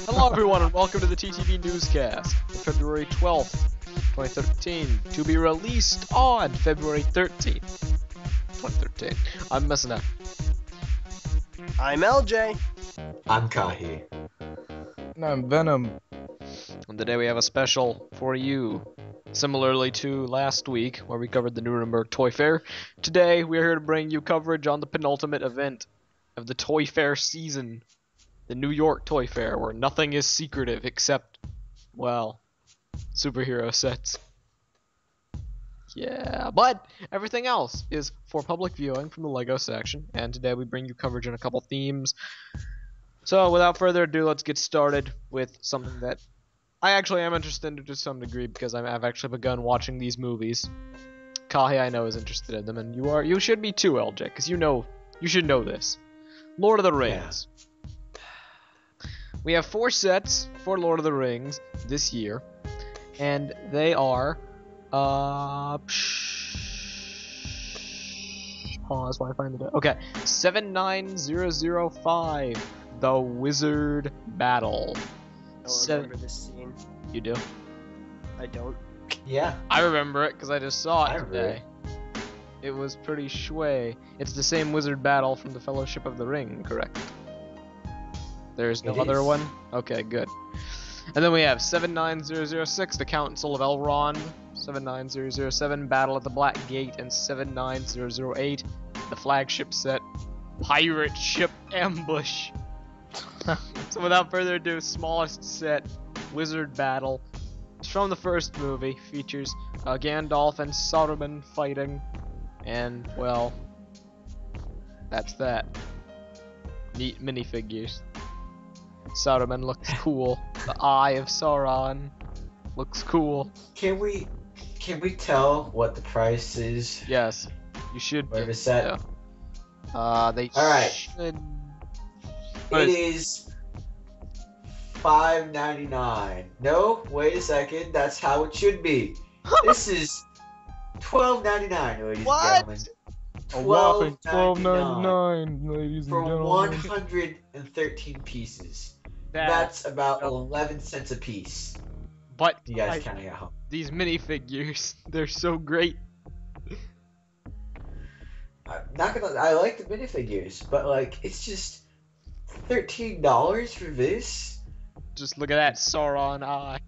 Hello everyone and welcome to the TTV Newscast for February 12th, 2013, to be released on February 13th, 2013. I'm messing up. I'm LJ. I'm Kahi. And I'm Venom. And today we have a special for you. Similarly to last week, where we covered the Nuremberg Toy Fair, today we're here to bring you coverage on the penultimate event of the Toy Fair season. The New York Toy Fair, where nothing is secretive except, well, superhero sets. Yeah, but everything else is for public viewing from the LEGO section, and today we bring you coverage on a couple themes. So, without further adu, let's get started with something that I actually am interested in to some degree, because I've actually begun watching these movies. Kahi, I know, is interested in them, and you should be too, LJ, because you should know this. Lord of the Rings. Yeah. We have 4 sets for Lord of the Rings this year, and they are, pause while I find it. Okay, 79005, The Wizard Battle. I don't remember this scene. You do? I don't. Yeah. I remember it because I just saw it today. It was pretty shway. It's the same Wizard Battle from the Fellowship of the Ring, correct? There's no other one? Okay, good. And then we have 79006, The Council of Elrond, 79007, Battle at the Black Gate, and 79008, the flagship set, Pirate Ship Ambush. So without further ado, smallest set, Wizard Battle. It's from the first movie, features Gandalf and Saruman fighting, and, well, that's that. Neat minifigures. Saruman looks cool. The Eye of Sauron looks cool. Can we tell what the price is? Yes, you should. For the set. Yeah. They. All right. Should... It is $5.99. No, wait a second. That's how it should be. This is $12.99, ladies what? and gentlemen. A whopping $12.99, ladies and gentlemen. For 113 pieces. That's about 11 cents a piece. But you guys counting at home. These minifigures, they're so great. I'm not gonna. I like the minifigures, but like, it's just $13 for this. Just look at that Sauron eye.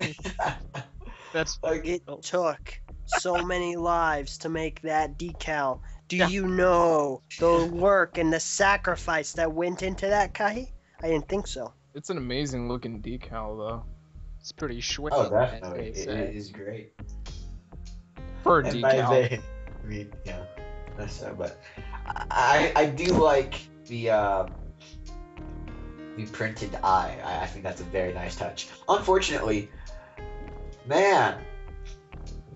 That's like it took so many lives to make that decal. Do you know the work and the sacrifice that went into that, Kahi? I didn't think so. It's an amazing looking decal, though. It's pretty sweet. Oh, definitely. It is great. For a and decal. I mean, yeah, that's so. But I do like the printed eye. I think that's a very nice touch. Unfortunately, man,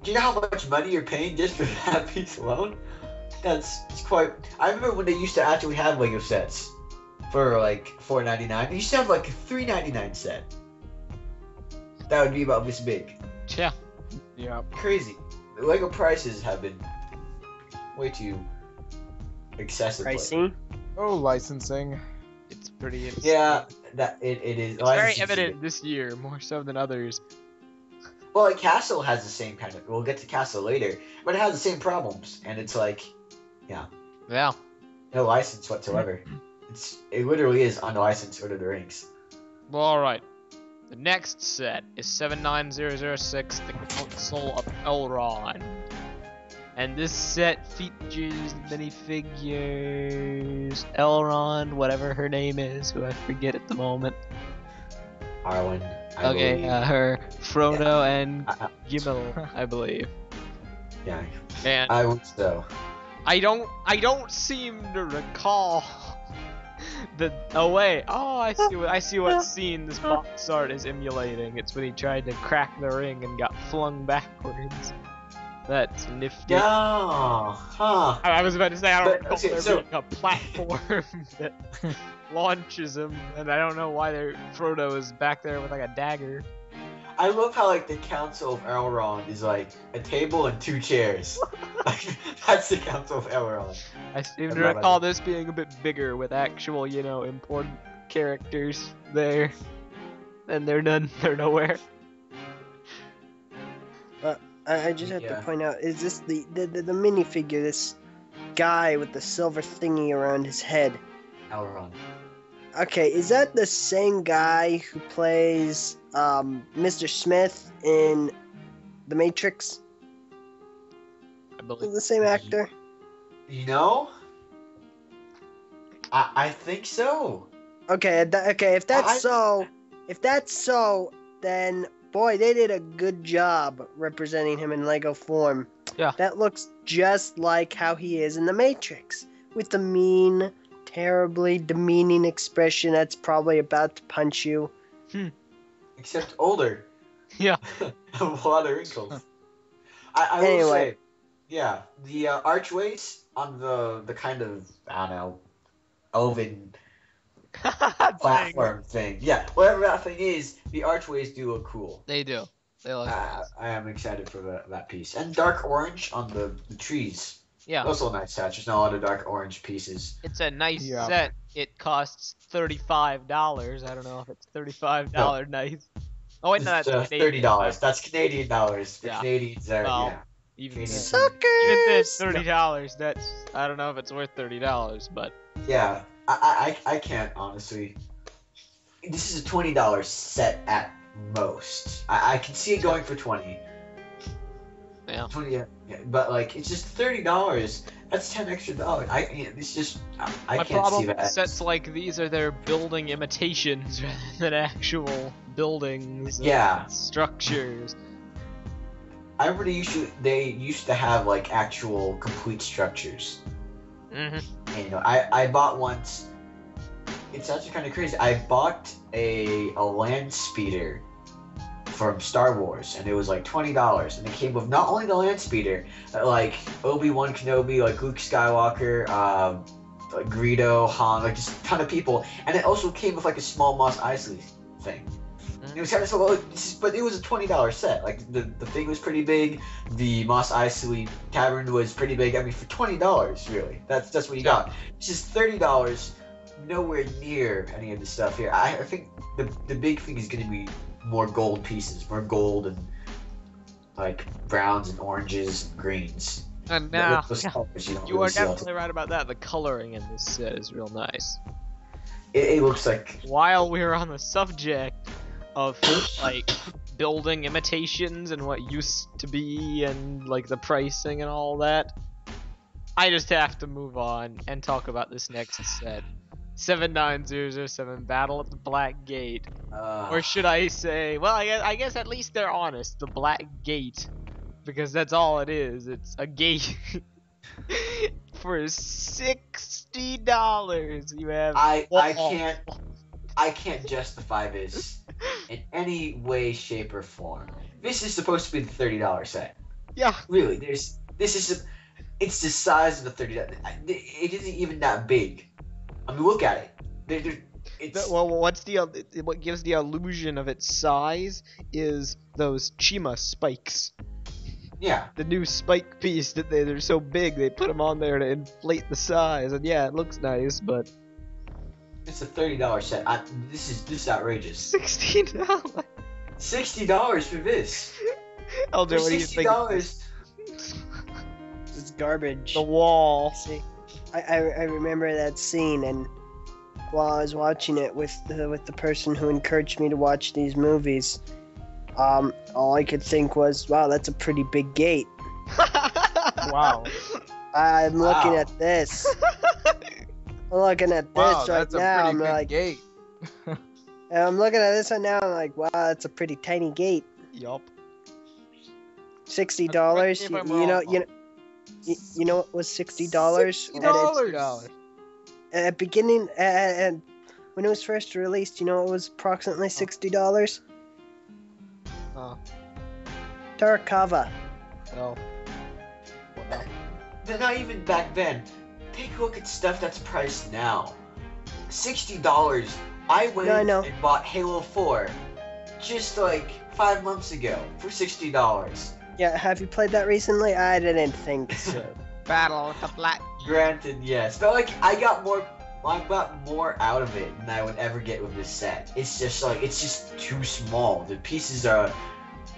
do you know how much money you're paying just for that piece alone? It's quite. I remember when they used to actually have Lego sets for like $4.99. They used to have like a $3.99 set. That would be about this big. Yeah. Yeah. Crazy. The Lego prices have been way too excessive. Pricey? Oh, licensing. It's pretty insane. Yeah, it is. It's very evident this year, more so than others. Well, like Castle has the same kind of. We'll get to Castle later, but it has the same problems, and it's like, yeah, no license whatsoever. It literally is unlicensed Lord of the Rings. Well, all right. The next set is 79006, The Council of Elrond. And this set features minifigures Elrond, whatever her name is, who I forget at the moment. Arwen. Her Frodo and Gimli, I believe. Yeah. And I would so. I don't seem to recall the. Oh wait. Oh, I see what scene this box art is emulating. It's when he tried to crack the ring and got flung backwards. That's nifty. Oh, huh. I was about to say I don't recall there so being a platform that launches him, and I don't know why Frodo is back there with like a dagger. I love how like the Council of Elrond is like a table and 2 chairs. Like, that's the Council of Elrond. I seem to recall this being a bit bigger with actual, important characters there. and they're nowhere. I just have to point out, is this the minifigure, this guy with the silver thingy around his head? Elrond. Okay, is that the same guy who plays Mr. Smith in The Matrix? I believe. The same actor? You know? I think so. Okay, if that's so, then boy, they did a good job representing him in Lego form. Yeah. That looks just like how he is in The Matrix, with the mean, terribly demeaning expression that's probably about to punch you. Except older. Yeah. A lot of wrinkles. I will say, yeah, the archways on the kind of, I don't know, oven platform thing. Yeah, whatever that thing is, the archways do look cool. They do. They look nice. I am excited for that piece. And dark orange on the trees. Yeah. Also a nice touch. There's not a lot of dark orange pieces. It's a nice set. It costs $35. I don't know if it's $35 nice. Oh wait, no, that's $30. That's Canadian dollars. The Canadians are, even Suckers! Even this $30. That's, I don't know if it's worth $30, but yeah, I can't honestly. This is a $20 set at most. I can see it going for 20. Yeah. 20, yeah, but like it's just $30. That's $10 extra. It's just I my can't problem see that. with sets like these are they're building imitations rather than actual buildings. Yeah. And structures. I remember they used to have like actual complete structures. Mm-hmm. And, I bought once. It's actually kind of crazy. I bought a land speeder from Star Wars, and it was like $20, and it came with not only the land speeder, like Obi-Wan Kenobi, like Luke Skywalker, like Greedo, Han, like just a ton of people, and it also came with like a small Mos Eisley thing. It was kind of so, but it was a $20 set. Like the thing was pretty big, the Mos Eisley Tavern was pretty big. I mean, for $20, really, that's what you got. It's just $30, nowhere near any of the stuff here. I think the big thing is going to be more gold pieces, more gold and like browns and oranges and greens. And now, you are definitely right about that. The coloring in this set is real nice. It looks like. While we're on the subject of like building imitations and what used to be and like the pricing and all that, I just have to move on and talk about this next set. 79007 Battle at the Black Gate. Or should I say, well, I guess at least they're honest, the Black Gate. Because that's all it is. It's a gate for $60. You have I can't justify this in any way, shape, or form. This is supposed to be the $30 set. Yeah. Really, it's the size of the $30. It isn't even that big. I mean, look at it. Well, what gives the illusion of its size is those Chima spikes. Yeah. The new spike piece that they're so big, they put them on there to inflate the size, and yeah, it looks nice, but it's a $30 set. This is outrageous. $16. $60 for this. LJ, what do you think? $60. It's garbage. The wall. See, I remember that scene, and while I was watching it with the person who encouraged me to watch these movies, all I could think was, wow, that's a pretty big gate. Wow. I'm looking at this. I'm looking at this right now. I'm like, gate. and I'm looking at this right now. I'm like, wow, that's a pretty tiny gate. Yup. $60. You know what was $60? $60. At beginning, and when it was first released, you know it was approximately $60. Tarkava. Oh. Well, They're not even back then. Take a look at stuff that's priced now. $60. I went and bought Halo 4 just like 5 months ago for $60. Yeah, have you played that recently? I didn't think so. Battle with the Black. Granted, yes, but like I got more I got more out of it than I would ever get with this set. It's just like, it's just too small. The pieces are,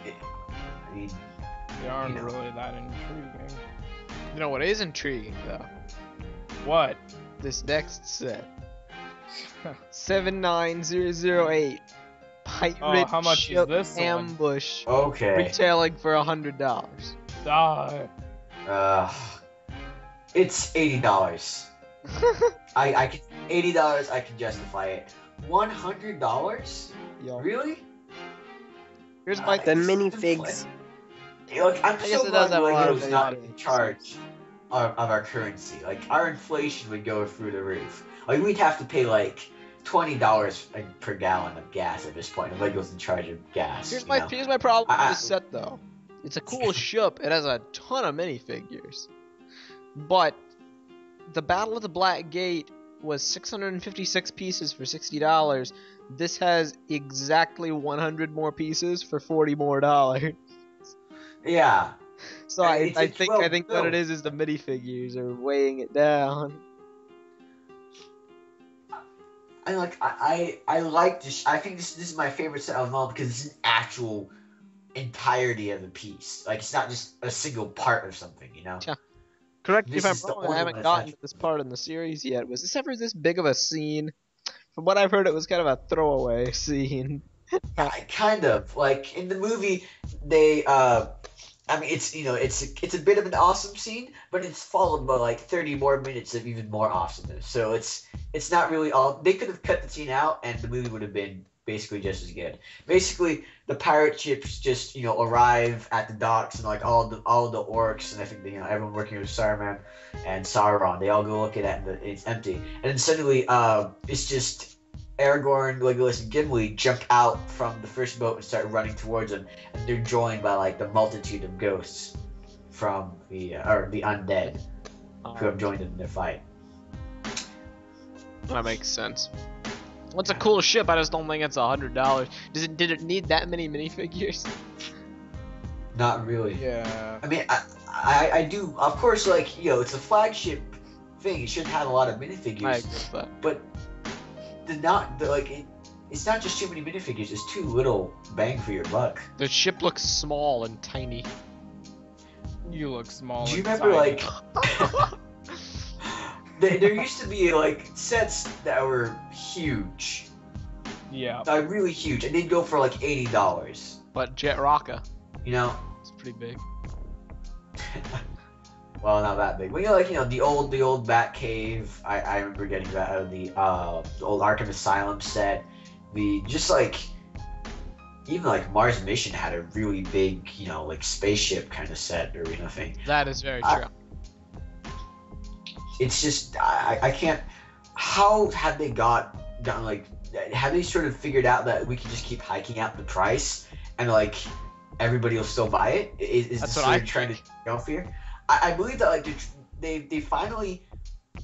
I mean, They aren't really that intriguing. You know what is intriguing though? What? This next set. 79008. Pirate how much is Ship this one? Ambush. okay. Retailing for $100. It's $80. I can $80. I can justify it. $100? Yo. Really? Here's my The minifigs. Look, I'm I guess so it does glad have a lot Lego's of not value. in charge of our currency. Like, our inflation would go through the roof. Like, we'd have to pay like $20 per gallon of gas at this point. And Lego's in charge of gas. Here's you my know? here's my problem with I- this set though. It's a cool ship. It has a ton of minifigures, but the Battle of the Black Gate was 656 pieces for $60. This has exactly 100 more pieces for $40 more. Yeah. So I I mean, it's think well what it built. is the minifigures are weighing it down. I like this. I think this is my favorite set of them all because it's an actual entirety of the piece. Like, it's not just a single part of something, you know. Yeah. Correct me if This I'm is the wrong. I only haven't one that's gotten actually- to this part in the series yet. Was this ever this big of a scene? From what I've heard, it was kind of a throwaway scene. Kind of like in the movie, they I mean, it's it's a bit of an awesome scene, but it's followed by like 30 more minutes of even more awesomeness. So it's not really all. They could have cut the scene out, and the movie would have been basically just as good. Basically, the pirate ships just arrive at the docks, and like all the orcs, and I think everyone working with Saruman and Sauron, they all go look at it, and it's empty. And then suddenly, it's just Aragorn, Legolas, and Gimli jump out from the first boat and start running towards them, and they're joined by like the multitude of ghosts from the undead who have joined them in their fight. That makes sense. Well, it's a cool ship. I just don't think it's $100. Did it need that many minifigures? Not really. Yeah. I mean, I do, of course, like, it's a flagship thing. It should have a lot of I minifigures, agree with that. but it's not just too many minifigures. It's too little bang for your buck. The ship looks small and tiny. You look small. Do you and remember, tiny. like, there used to be, like, sets that were huge. Yeah. Really huge, and they'd go for, like, $80, But Jet Rocka, you know? it's pretty big. Well, not that big. But, the old Bat Cave, I remember getting that out of the old Arkham Asylum set. Even, like, Mars Mission had a really big, like, spaceship kind of set or thing. That is very I- true. It's just I can't. How have they gotten like? Have they sort of figured out that we can just keep hiking out the price and like everybody will still buy it? Is That's this what what I they're trying to go for here? I believe that like they finally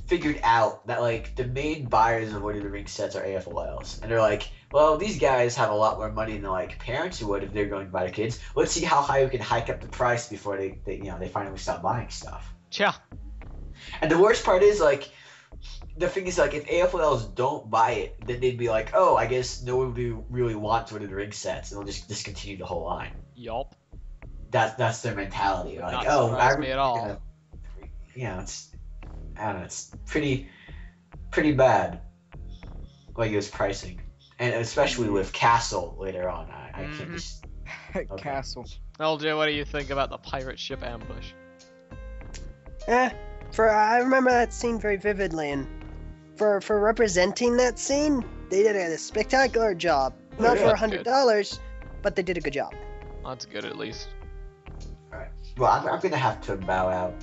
figured out that like the main buyers of Lord of the Rings sets are AFOLs, and they're like, well, these guys have a lot more money than like parents would if they're going to buy the kids. Let's see how high we can hike up the price before they finally stop buying stuff. Yeah. And the worst part is, like, the thing is, like, if AFLs don't buy it, then they'd be like, oh, I guess nobody really wants Lord of the Rings sets, and they'll just discontinue the whole line. Yup. That's their mentality. Like, Not oh, surprise me at all. It's, I don't know, it's pretty bad, like, it was pricing. And especially with Castle later on, I can't just... Okay. Castle. LJ, what do you think about the pirate ship ambush? I remember that scene very vividly, and for representing that scene, they did a spectacular job. Not yeah, for $100, but they did a good job. That's good at least. Alright. Well, I'm gonna have to bow out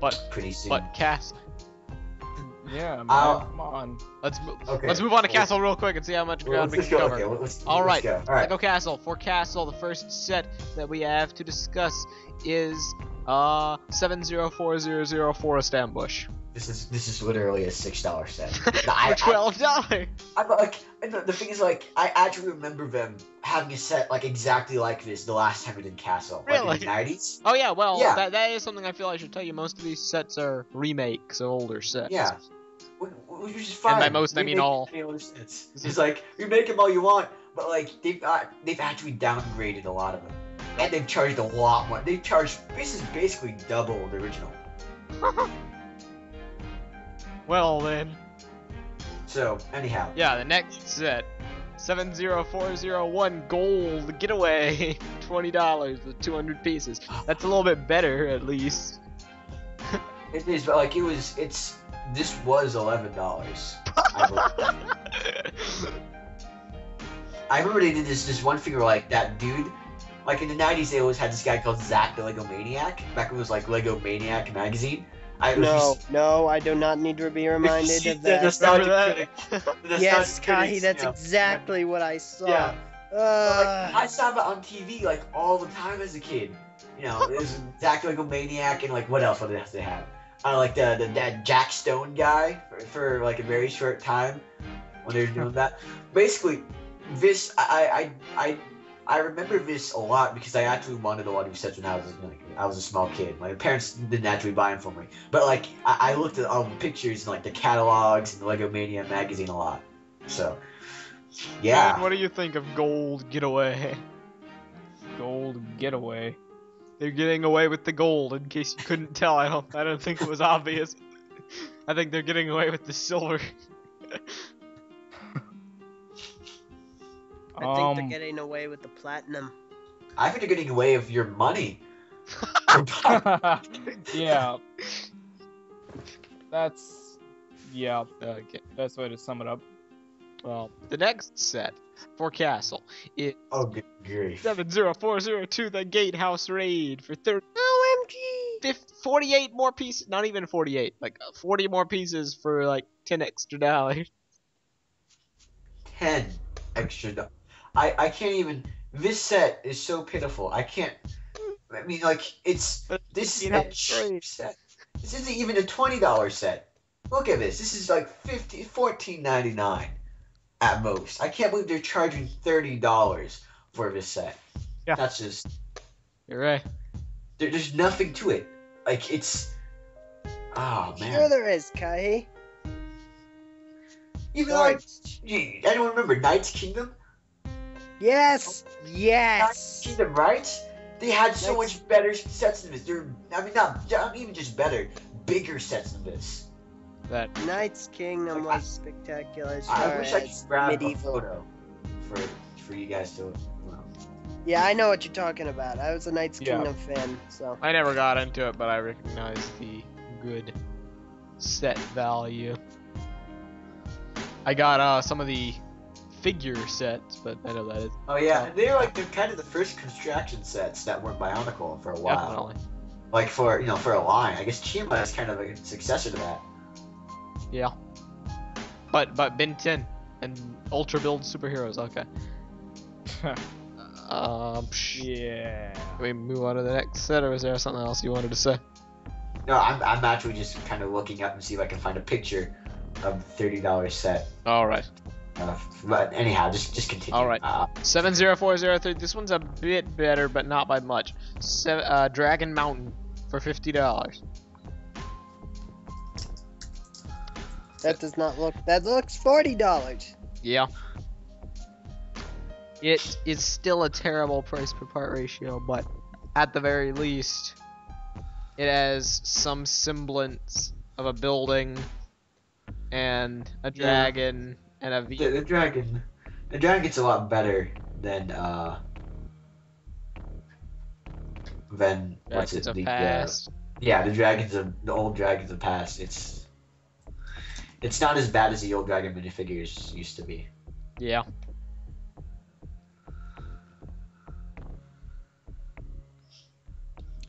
But pretty soon. Castle. Yeah, man. I'll- Come on. Let's Okay. move on to Well, Castle real quick and see how much ground we let's can go. cover. Okay, let's Alright, go. Alright. Lego Castle. For Castle, the first set that we have to discuss is 70400 Forest Ambush. This is literally a $6 set. For $12. I'm like, and the thing is, like, I actually remember them having a set like exactly like this the last time we did Castle, like Really? in the '90s. Oh yeah, well, Yeah. that is something I feel I should tell you. Most of these sets are remakes of older sets. Yeah. Which is fine. And by most, I mean all. It's like, you make them all you want, but like they've actually downgraded a lot of them, and they've charged a lot more. This is basically double the original. Well then. So anyhow. Yeah, the next set, 70401 gold getaway, $20 with 200 pieces. That's a little bit better, at least. It is, but like this was $11. I believe. I remember they did this one figure like that dude. Like in the 90s, they always had this guy called Zach the Lego Maniac. Back when it was like Lego Maniac magazine. No, I do not need to be reminded of that. Yes, Kai, that's exactly what I saw. Yeah. I saw it on TV like all the time as a kid. You know, it was Zach the Lego Maniac and like what else did they have? Like that Jack Stone guy for like a very short time when they were doing that. Basically, this I remember this a lot because I actually wanted a lot of these sets when I was a small kid. My parents didn't actually buy them for me, but like I looked at all the pictures and like the catalogs and the Lego Mania magazine a lot. So yeah. Man, what do you think of Gold Getaway? Gold getaway. They're getting away with the gold. In case you couldn't tell, I don't think it was obvious. I think they're getting away with the silver. I think they're getting away with the platinum. I think they're getting away with your money. Yeah. That's Okay. best way to sum it up. Well, the next set for Castle is good grief. 70402 the Gatehouse Raid for 30. OMG! 48 more pieces. Not even 48. Like 40 more pieces for like $10 extra. 10 extra. I can't even. This set is so pitiful. I can't. I mean, like this is a cheap set. This isn't even a $20 set. Look at this. This is like $14.99 at most. I can't believe they're charging $30 for this set. Yeah. That's just. You're right. There's nothing to it. Like it's. Oh man. Sure there is, Kai. Even like, anyone remember Knight's Kingdom? Yes. Knight's Kingdom, right? They had so much better sets than this. Not even just better, bigger sets than this. That Knight's Kingdom was spectacular. I wish I could grab medieval. a photo for you guys to. Yeah, I know what you're talking about. I was a Knight's Kingdom fan, so. I never got into it, but I recognize the good set value. I got some of the figure sets, but I know that is. Oh yeah, they're kind of the first construction sets that weren't Bionicle for a while. Definitely. Like for a line. I guess Chima is kind of a successor to that. Yeah. But Ben 10 and Ultra Build superheroes. Okay. Yeah. Can we move on to the next set, or is there something else you wanted to say? No, I'm actually just kind of looking up and see if I can find a picture of the $30 set. All right. But anyhow, just continue. All right. 70403. This one's a bit better, but not by much. Dragon Mountain for $50. That does not look. That looks $40. Yeah. It is still a terrible price per part ratio, but at the very least, it has some semblance of a building and a dragon and a the dragon. The dragon's a lot better than what's it? The past. Yeah, the old dragons of past. It's not as bad as the old dragon minifigures used to be. Yeah.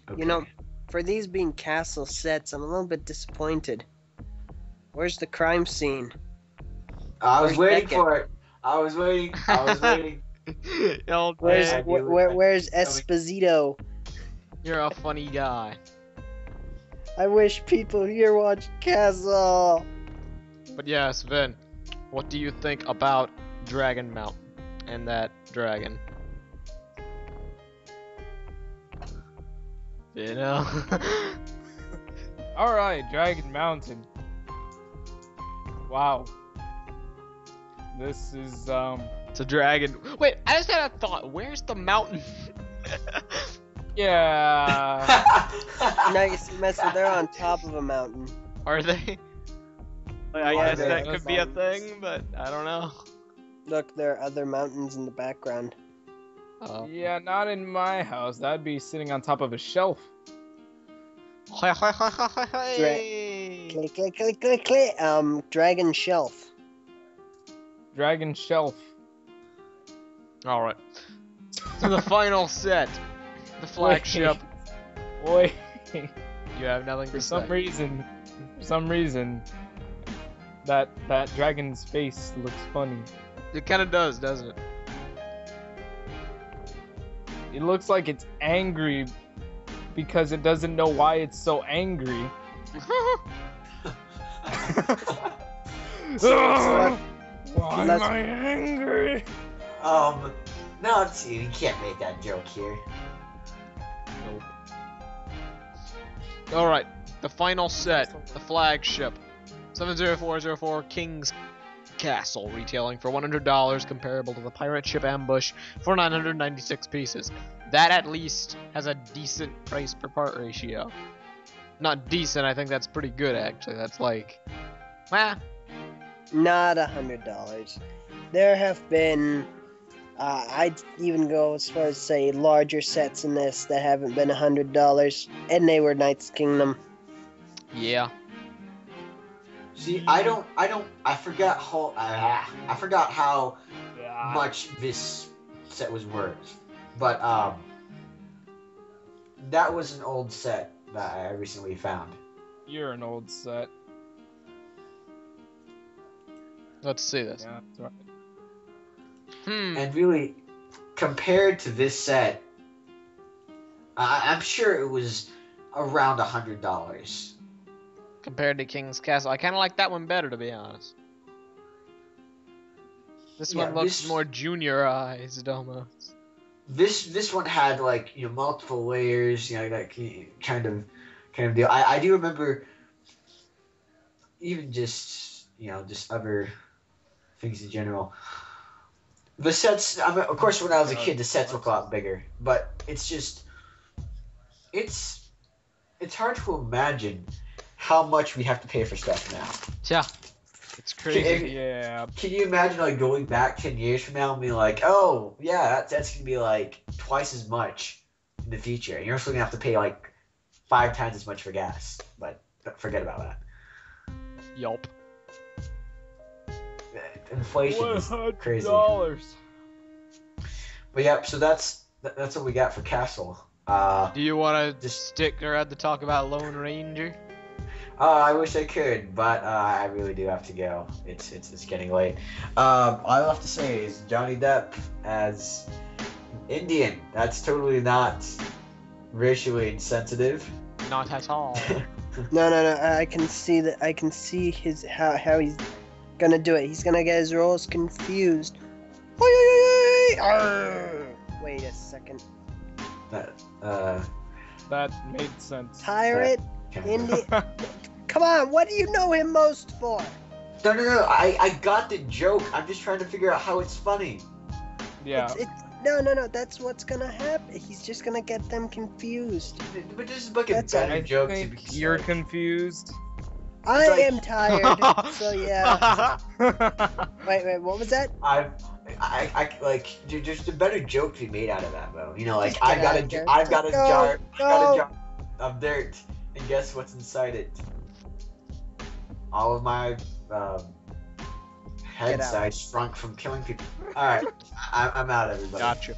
Okay. You know, for these being castle sets, I'm a little bit disappointed. Where's the crime scene? I was Where's waiting Beckett? for it. I was waiting. Where's Esposito? You're a funny guy. I wish people here watched Castle. But yeah, Sven, what do you think about Dragon Mountain and that dragon? You know? Alright, Dragon Mountain. Wow. This is It's a dragon. Wait, I just had a thought. Where's the mountain? yeah. No, you see, Mister, they're on top of a mountain. Are they? I Yeah, guess they're- that could be a thing, but I don't know. Look, there are other mountains in the background. Yeah, not in my house. That'd be sitting on top of a shelf. Hey. Click, click, click, click, click. Dragon shelf. Dragon shelf. All right. So the final set, the flagship. Wait. You have nothing to For say. some reason, that dragon's face looks funny. It kind of does, doesn't it? It looks like it's angry because it doesn't know why it's so angry. So Why let's- am I angry? No, you can't make that joke here. Nope. All right, the final set, the flagship, 70404 King's Castle, retailing for $100, comparable to the pirate ship Ambush for 996 pieces. That at least has a decent price per part ratio. Not decent, I think that's pretty good actually. That's like, not $100. There have been, I'd even go as far as say larger sets in this that haven't been $100, and they were Knights Kingdom. yeah. See, I forgot how much this set was worth. But that was an old set that I recently found. You're an old set. Let's see this. Yeah, that's right. And really, compared to this set, I'm sure it was around $100. Compared to King's Castle, I kind of like that one better, to be honest. This Yeah, one looks this- more juniorized almost. This one had like multiple layers, that kind of deal. I do remember even just just other things in general. The sets, of course, when I was a kid, the sets look a lot bigger, but it's hard to imagine how much we have to pay for stuff now. Yeah, it's crazy. Yeah. Can you imagine like going back 10 years from now and being like, oh yeah, that's gonna be like twice as much in the future, and you're also gonna have to pay like 5 times as much for gas. But forget about that. Yup. Inflation is crazy. $100. But yeah, so that's what we got for Castle. Do you want to Just- stick around to talk about Lone Ranger? I wish I could, but I really do have to go. It's getting late. All I have to say is Johnny Depp as Indian. That's totally not racially insensitive. Not at all. No. I can see that. I can see his how he's gonna do it. He's gonna get his roles confused. Wait a second. That made sense. Pirate Indian. Come on, what do you know him most for? No. I got the joke. I'm just trying to figure out how it's funny. Yeah. No. That's what's gonna happen. He's just gonna get them confused. But this is like a That's better I joke. to think be you're said. confused. I like- am tired. So yeah. Wait. What was that? I like there's a better joke to be made out of that though. Like Just I've get got out a of there. I've got a Go, jar go. of dirt, and guess what's inside it? All of my heads out. I shrunk from killing people. All right, I'm out, everybody. Gotcha.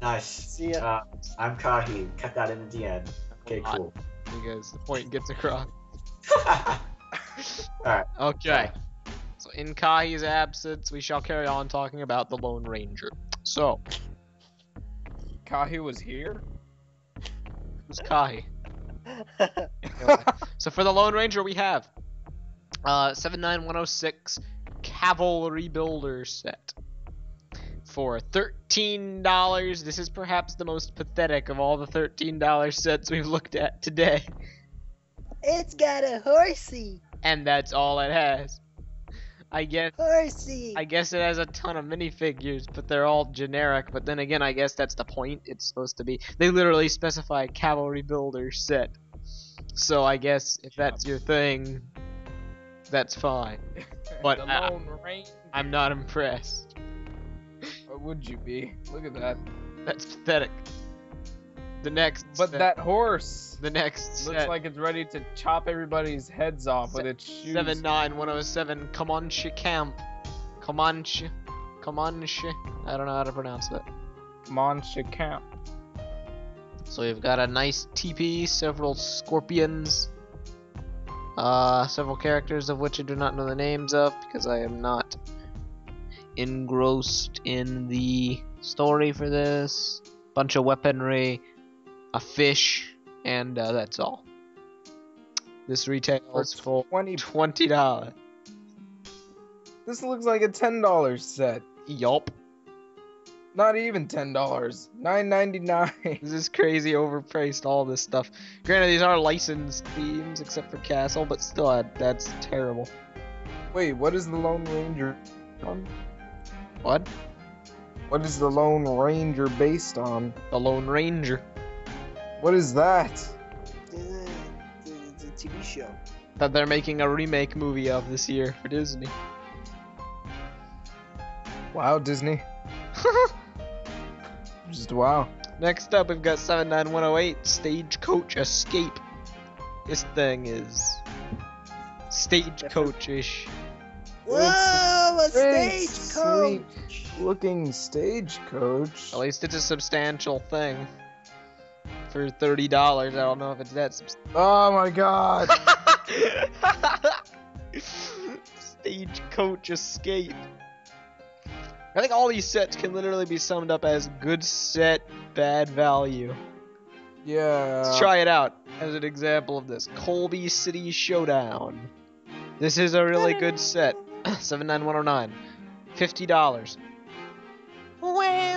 Nice. See ya. I'm Kahi. Cut that in at the end. Okay, cool. Because the point gets across. All right. Okay. So in Kahi's absence, we shall carry on talking about the Lone Ranger. So, Kahi was here? who's Kahi? So for the Lone Ranger, we have 79106 Cavalry Builder set for $13. This is perhaps the most pathetic of all the $13 sets we've looked at today, It's got a horsey. and that's all it has. I guess Horsey. it has a ton of minifigures, but they're all generic. But then again, I guess that's the point. It's supposed to be. They literally specify cavalry builder set. So I guess if that's your thing, that's fine. But The Lone Ranger. I'm not impressed. Or would you be? Look at that. That's pathetic. The next. But set, that horse The next looks set. like it's ready to chop everybody's heads off with its shoes. 79107 Comanche Camp. Comanche. I don't know how to pronounce that. Comanche Camp. So we've got a nice TP, several scorpions, several characters of which I do not know the names of because I am not engrossed in the story for this. Bunch of weaponry, a fish, and that's all. This retails for $20. This looks like a $10 set. Yup. Not even $10. $9.99. This is crazy overpriced, all this stuff. Granted, these are licensed themes except for Castle, but still, that's terrible. Wait, what is the Lone Ranger on? What? What is the Lone Ranger based on? The Lone Ranger. What is that? It's a TV show. That they're making a remake movie of this year for Disney. Wow, Disney. Just wow. Next up, we've got 79108 Stagecoach Escape. This thing is stagecoach-ish. Whoa, a very stagecoach! Looking stagecoach. At least it's a substantial thing. For $30, I don't know if it's that substantial. Oh my god. Stagecoach Escape. I think all these sets can literally be summed up as good set, bad value. Yeah. Let's try it out as an example of this. Colby City Showdown. This is a really good set. 79109. $50.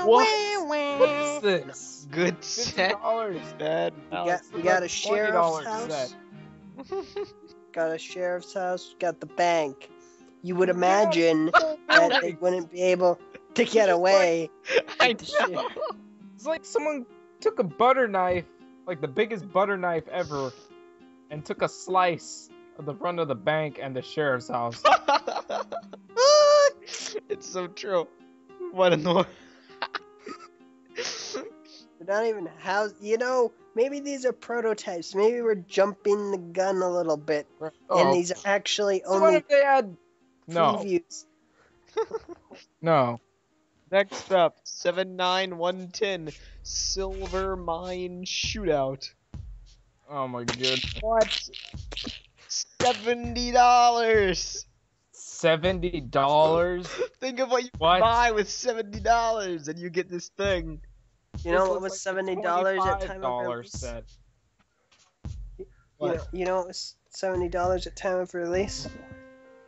What's this? Good set, $50. bad value. We got a sheriff's $20 house. set. Got a sheriff's house. Got the bank. You would imagine that they wouldn't be able to get away. I with the shit. know. It's like someone took a butter knife, like the biggest butter knife ever, and took a slice of the front of the bank and the sheriff's house. It's so true. What in the world? They're not even house. You know, maybe these are prototypes. Maybe we're jumping the gun a little bit, and these are actually So what only if they had... No. previews. No. Next up, 79110 Silver Mine Shootout. Oh my god. What? $70. $70? Think of what you What? buy with $70, and you get this thing. You know what was $70 at time of $25 release? set. You know what was $70 at time of release?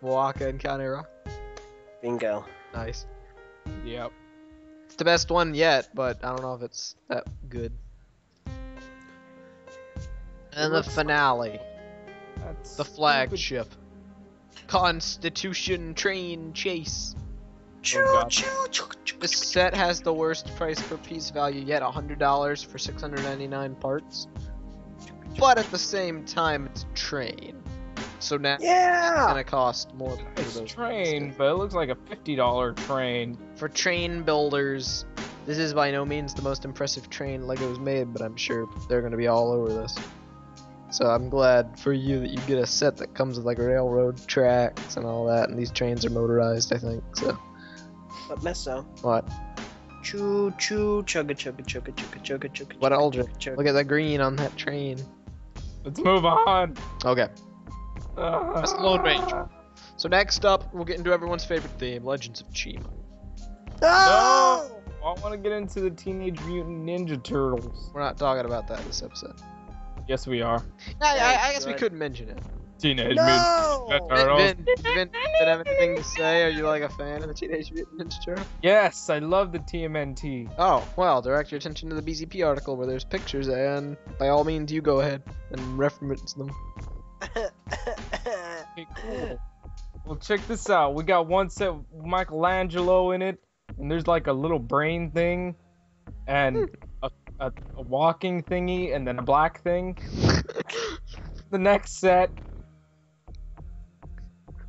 Waka and County Rock. Bingo. Nice. Yep. It's the best one yet, but I don't know if it's that good. And the finale, That's the flagship, Constitution Train Chase. God. This set has the worst price per piece value yet, $100 for 699 parts. But at the same time, it's a train. So now it's Yeah! gonna cost more for It's those train, parts. but it looks like a $50 train. For train builders, this is by no means the most impressive train Lego's made, but I'm sure they're gonna be all over this. So I'm glad for you that you get a set that comes with like railroad tracks and all that, and these trains are motorized, I think, so. But Meso. What? Choo choo chugga chugga chugga chugga chugga chugga. What chugga, Aldrich? chugga, chugga. Look at the green on that train. Let's move on. Okay. That's the Lone Ranger. So next up, we'll get into everyone's favorite theme, Legends of Chima. No! I want to get into the Teenage Mutant Ninja Turtles. We're not talking about that this episode. Yes, we are. I guess we good. could mention it. Teenage No! Mutant Ninja Turtles. Vin, have anything to say? Are you like a fan of the Teenage Mutant Ninja Turtles? Yes, I love the TMNT. Oh, well, direct your attention to the BZP article where there's pictures, and by all means, you go ahead and reference them. Okay, cool. Well, check this out. We got one set with Michelangelo in it, and there's like a little brain thing, and a walking thingy, and then a black thing. The next set,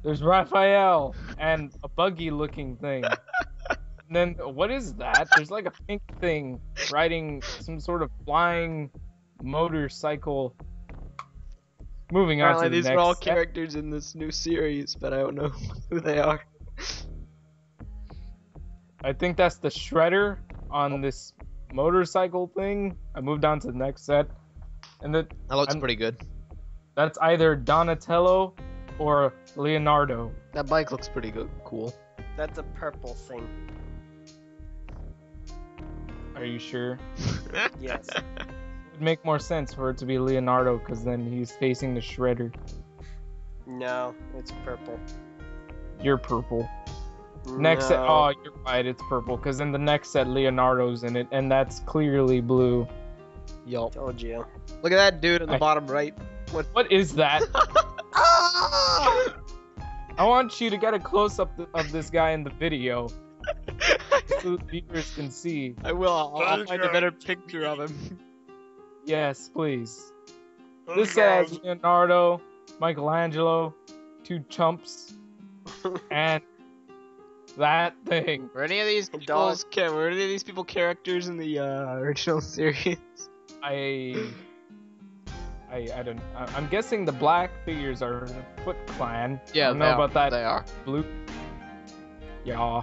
there's Raphael and a buggy-looking thing. And then, what is that? There's like a pink thing riding some sort of flying motorcycle. Moving on to Apparently the these next are all set. characters in this new series, but I don't know who they are. I think that's the Shredder on this motorcycle thing. I moved on to the next set. And That looks pretty good. that's either Donatello or Leonardo. That bike looks pretty good. Cool. That's a purple thing. Are you sure? Yes. It would make more sense for it to be Leonardo, because then he's facing the Shredder. No, it's purple. You're purple. Next set, No. oh, you're right, it's purple, because in the next set, Leonardo's in it, and that's clearly blue. Yup. Told you. Look at that dude on the I- bottom right. What is that? Ah! I want you to get a close-up of this guy in the video, so the viewers can see. I will. I'll find a better picture of him. Yes, please. This set has Leonardo, Michelangelo, two chumps, and that thing. Were any of these people characters in the original series? I'm guessing the black figures are the Foot Clan. Yeah, I don't know about that. They are. Blue. Yeah.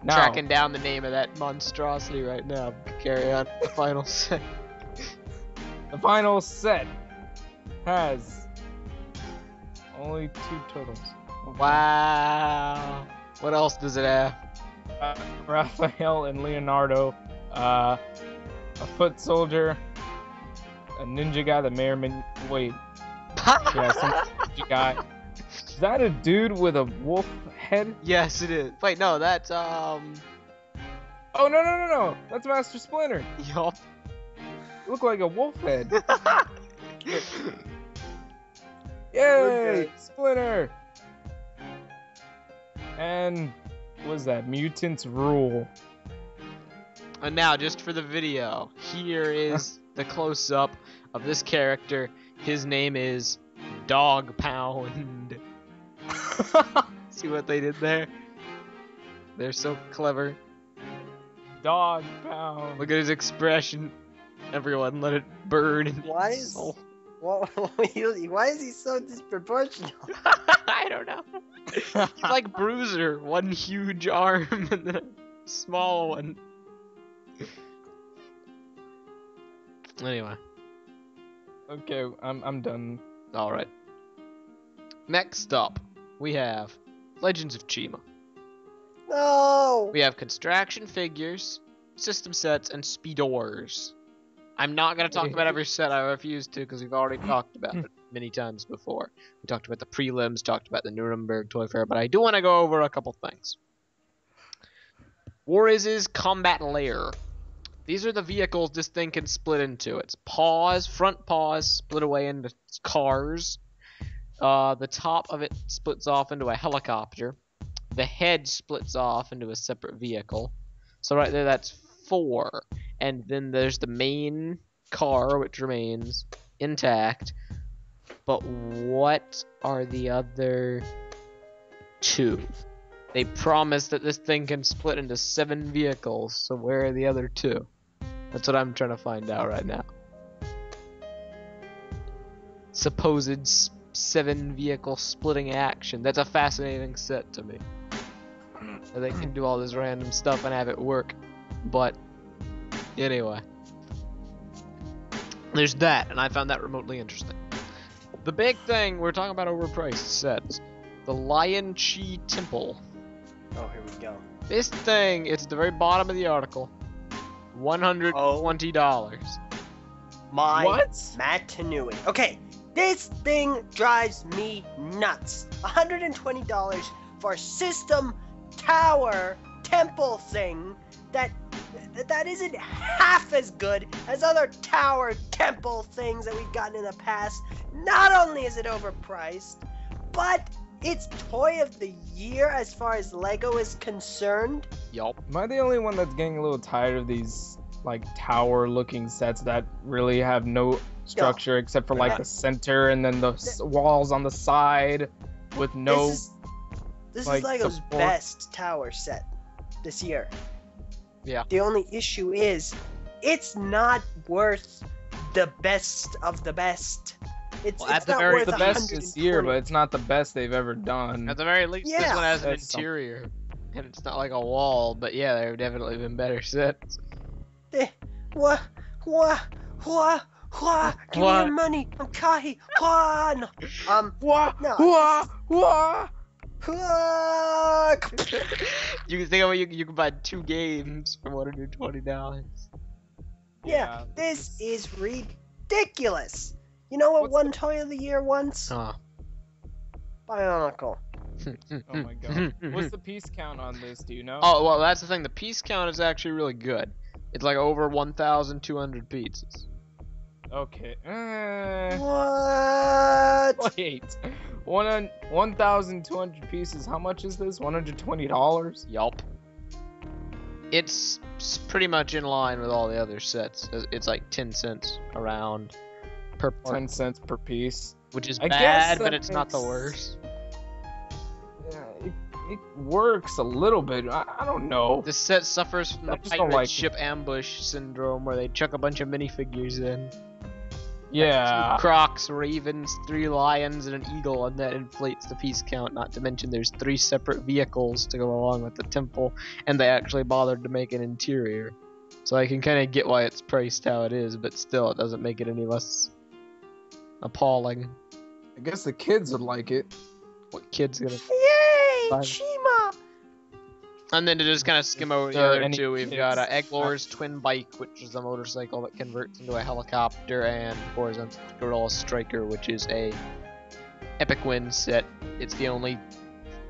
Now, Tracking down the name of that monstrosity right now. Carry on. The final set. the final set has only 2 turtles. Wow. What else does it have? Raphael and Leonardo, a foot soldier, a ninja guy that may or may wait. Yeah, some ninja guy. Is that a dude with a wolf head? Yes, it is. Wait, no, that's Oh no! That's Master Splinter. Yup. Look like a wolf head. Yay, Okay. Splinter! And what was that? Mutants rule. And now, just for the video, here is the close-up of this character. His name is Dog Pound. See what they did there? They're so clever. Dog pound. Look at his expression. Everyone, let it burn in Why his is- soul. Why is he so disproportional? I don't know. He's like Bruiser, one huge arm and then a small one. Anyway, Okay, I'm done. all right. Next up, we have Legends of Chima. No. We have construction figures, system sets, and speedors. I'm not going to talk about every set. I refuse to because we've already talked about it many times before. We talked about the prelims, talked about the Nuremberg Toy Fair, but I do want to go over a couple things. War-Iz's Combat Lair. These are the vehicles this thing can split into. Its paws, front paws, split away into cars. The top of it splits off into a helicopter. The head splits off into a separate vehicle. So right there, that's 4. And then there's the main car, which remains intact. But what are the other 2? They promised that this thing can split into 7 vehicles, so where are the other 2? That's what I'm trying to find out right now. Supposed 7 vehicle splitting action. That's a fascinating set to me. That they can do all this random stuff and have it work. But anyway, there's that, and I found that remotely interesting. The big thing, we're talking about overpriced sets. The Lion Chi Temple. Oh, here we go. This thing, it's at the very bottom of the article. $120. My What? Matanui. Okay, this thing drives me nuts. $120 for a system tower temple thing that isn't half as good as other tower temple things that we've gotten in the past. Not only is it overpriced, but it's Toy of the Year as far as Lego is concerned. Yup. Am I the only one that's getting a little tired of these like tower-looking sets that really have no structure except for like the center and then the walls on the side with no? This like, is Lego's support. best tower set this year. Yeah. The only issue is, it's not worth the best of the best. It's Well, at it's the not very worth the best this year, 120. but it's not the best they've ever done. At the very least, this Yeah. one has an That's something. interior, and it's not like a wall. But yeah, there have definitely been better sets. Wah, wah, wah, wah. Give me What? your money. I'm Kahi. Wah, no. Wah, No. wah, wah. Wah. You can think of it. You can buy 2 games for $120. Yeah, this is ridiculous. You know what What's won Toy of the Year once? Huh. Bionicle. Oh my god. What's the piece count on this? Do you know? Oh well, that's the thing. The piece count is actually really good. It's like over 1,200 pieces. Okay. What? Wait. 1,200 pieces. How much is this? $120? Yup. It's pretty much in line with all the other sets. It's like 10 cents around per part, 10 cents per piece. which is I guess bad, that but it's not the makes- worst. Yeah, it works a little bit. I don't know. This set suffers from I the just don't pirate like it. ship ambush syndrome, where they chuck a bunch of minifigures in. Yeah. 2 crocs, ravens, 3 lions, and an eagle, and that inflates the piece count. Not to mention there's 3 separate vehicles to go along with the temple, and they actually bothered to make an interior. So I can kind of get why it's priced how it is, but still it doesn't make it any less appalling. I guess the kids would like it. What kid's gonna... Yay! Fine. Chima! And then to just kind of skim over the there other any 2, we've kids? got Egglor's Twin Bike, which is a motorcycle that converts into a helicopter, and Horizon's Gorilla Striker, which is a Epic Win set. It's the only